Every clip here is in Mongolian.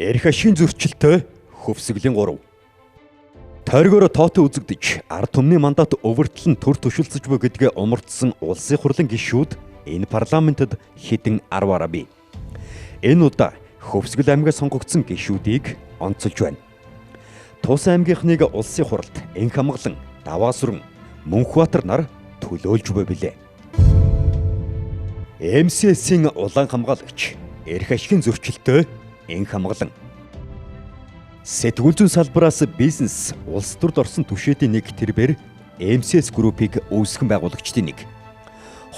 Эрх ашигын зөрчилтэй хөвсгөлийн 3. Тойргоор тоотой үзэгдэж, ард түмний мандат өвөртлөн төр төшөлцөж буй гэдгээ умартсан улсын хурлын гишүүд энэ парламентэд хэдэн 10 араа бий. Энэ удаа Хөвсгөл аймгаас сонгогдсон гишүүдийг онцолж байна. Тус аймгийнхныг улсын хурлд энх хамглан, Даваасүрэн, Мөнхбаатар нар төлөөлж буй билээ. МСС-ийн улаан хамгаалагч эрх ашигын зөрчилтэй энх хамглан. Сэтгүүл зүйн салбараас бизнес улс төрд орсон түшээдийн нэг тэрбээр МСС группийг үүсгэн байгуулагчдын нэг.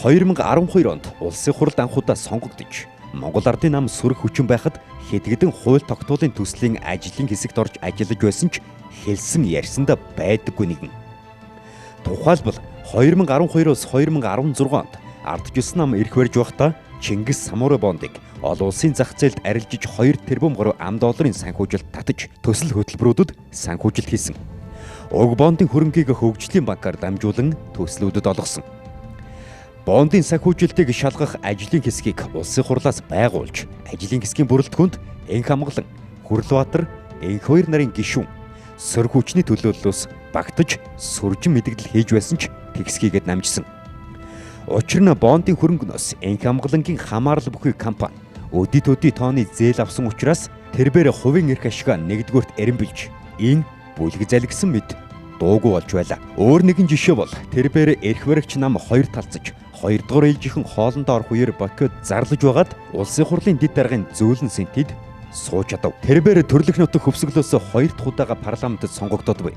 2012 онд улсын хурлд анхудаа сонгогдож, Монгол Ардын нам сөрөг хүчин байхад хэдэгдэн хууль тогтоолын төслийн ажлын хэсэгт орж ажиллаж байсан ч хэлсэн ярьсандаа байдаггүй нэгэн. Тухайлбал 2012-оос 2016 онд ардч улсын нам эрх барьж байхдаа Чингис Самурай бондыг олон улсын зах зээлд арилжиж 2 тэрбум гаруй ам.долларын санхүүжилт татаж төсөл хөтөлбөрүүдэд санхүүжилт хийсэн. Уг бондын хөрөнгийг хөгжлийн банкар дамжуулан төслүүдэд олгосон. Бондын санхүүжилтийг шалгах ажлын хэсгийг улсын хурлаас байгуулж, ажлын хэсгийн бүрэлдэхүүнд энх хамглан, Хүрлбаатар, энх 2 нарын гишүүн сөрөг хүчний төлөөллөөс багтаж сүржин мэдэгдэл хийж байсан ч тэгсхийгээд намжсан. Учир нь бондын хөрөнгөнөөс энх хамглангийн хамаарал бүхий компани өдий тооны зээл авсан учраас тэрбээр хувийн эрх ашиг нэгдүгürt эренбилж, энэ бүлэг залгисан мэд дуугүй болж байлаа. Өөр нэгэн жишээ бол тэрбээр эрх баригч нам 2 талцаж, 2 дугаар ээлжийнхэн хоолндоо орох үеэр Бакуд зарлаж байгаад улсын хурлын дэд даргын зөөлөн сэнтид сууж чадав. Тэрбээр төрлөх нутаг хөвсгөлөөс 2 дахь удаага парламентэд сонгогдоод буй.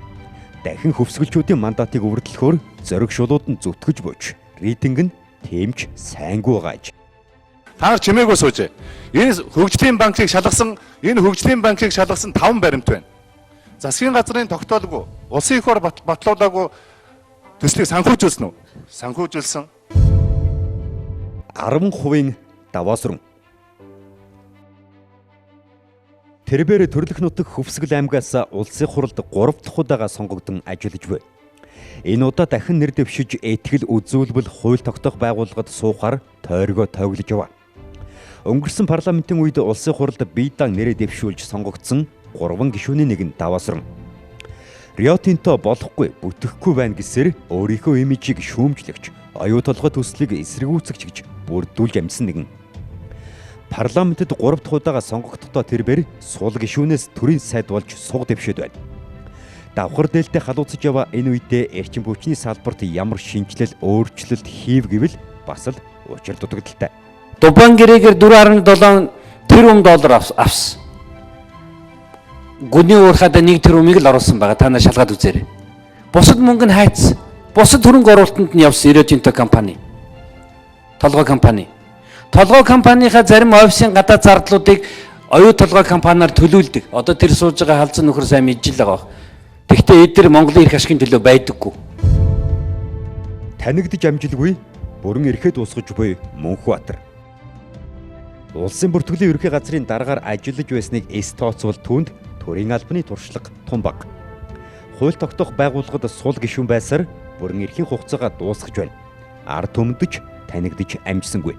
Дахин хөвсгөлчүүдийн мандатыг өвөртлөхөөр зориг шулууд нь зүтгэж буйж, рейтинг нь тэмч сайнгүй байгааж. Та нар чимээгүй сууж. Энэ хөгжлийн банкыг шалгасан 5 баримт байна. Засгийн газрын тогтоолгүй, улсын их хор батлуулаагүй төслийг санхүүжүүлсэн үү? Санхүүжүүлсэн. 10% Даваасүрэн. Тэрбээр төрлөх нутаг Хөвсгөл аймгаас улсын хуралд 3 дахь удаага сонгогдсон ажиллаж буй. Энэ удаа дахин нэр дэвшиж этгэл үзүүлбэл хууль тогтоох байгууллагад суухаар тойргоо тоглож яваа. Өнгөрсөн парламентын үед улсын хурлд бие даан нэрээ дэвшүүлж сонгогдсон 3 гишүүний нэг нь Даваасүрэн. Рио Тинто болохгүй, бүтэхгүй байна гэсээр өөрийнхөө имижийг шүүмжлэгч, оюу толгой төслийг эсэргүүцэгч гэж бүрдүүлж амжсан нэгэн. Парламентэд 3 дахь удаага сонгогдохдоо тэрбээр сул гишүүнээс төрийн сайд болж суг дэвшээд байна. Давхар дээлтэй халууцж яваа энэ үедээ эрчим хүчний салбарт ямар шинжилэл, өөрчлөлт хийв гэвэл бас л учир дутагдaltaй. Дубан гэрээгээр 4.7 тэрбум доллар авсан. Гүний уурхад 1 тэрбумыг л оруулсан байгаа. Та нар шалгаад үзээрэй. Бусад мөнгө нь хайцсан. Бусад хөрөнгө оруулалтанд нь явсан Рио Тинто компани. Толгой компани. Толгой компанийхаа зарим офисын гадаад зардлуудыг оюу толгой компаниар төлүүлдэг. Одоо тэр сууж байгаа халзан нөхөр сайн мэдж л байгаа. Тэгвэл эдгээр Монголын эрх ашигын төлөө байдаггүй. Танигдж амжилгүй бүрэн эрхэд уусгаж буй Мөнхбаатар. Улсын бүртгэлийн ерөнхий газрын дараагаар ажиллаж байсныг эс тооцвол түүнд төрийн албаны туршлага тун бага. Хууль тогтоох байгууллагад сул гишүүн байсаар бүрэн эрхийн хугацаагаа дуусгаж байна. Ард түмэдж танигдж амжсангүй.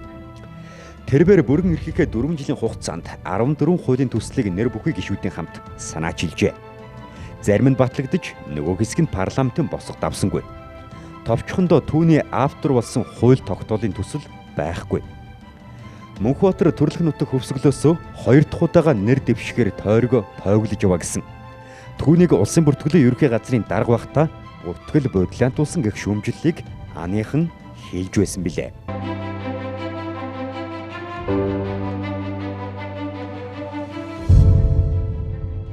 Тэрбээр бүрэн эрхийнхээ 4 жилийн хугацаанд 14 хуулийн төслийг нэр бүхий гишүүдийн хамт санаачилжээ. Зарим нь батлагдж, нөгөө хэсэг нь парламентын босго давсангүй. Товчхондоо түүний автор болсон хууль тогтоолын төсөл байхгүй. Мөнхбаатар төрлөх нутаг хөвсгөлөөс 2 дахь удаага нэр дэвшгээр тойргоо тоглож яваа гэсэн. Түүнийг улсын бүртгэлийн ерөнхий газрын дарга байхдаа утгэл бодлоантуулсан гэх шүүмжлэлийг аныхан хэлж байсан билээ.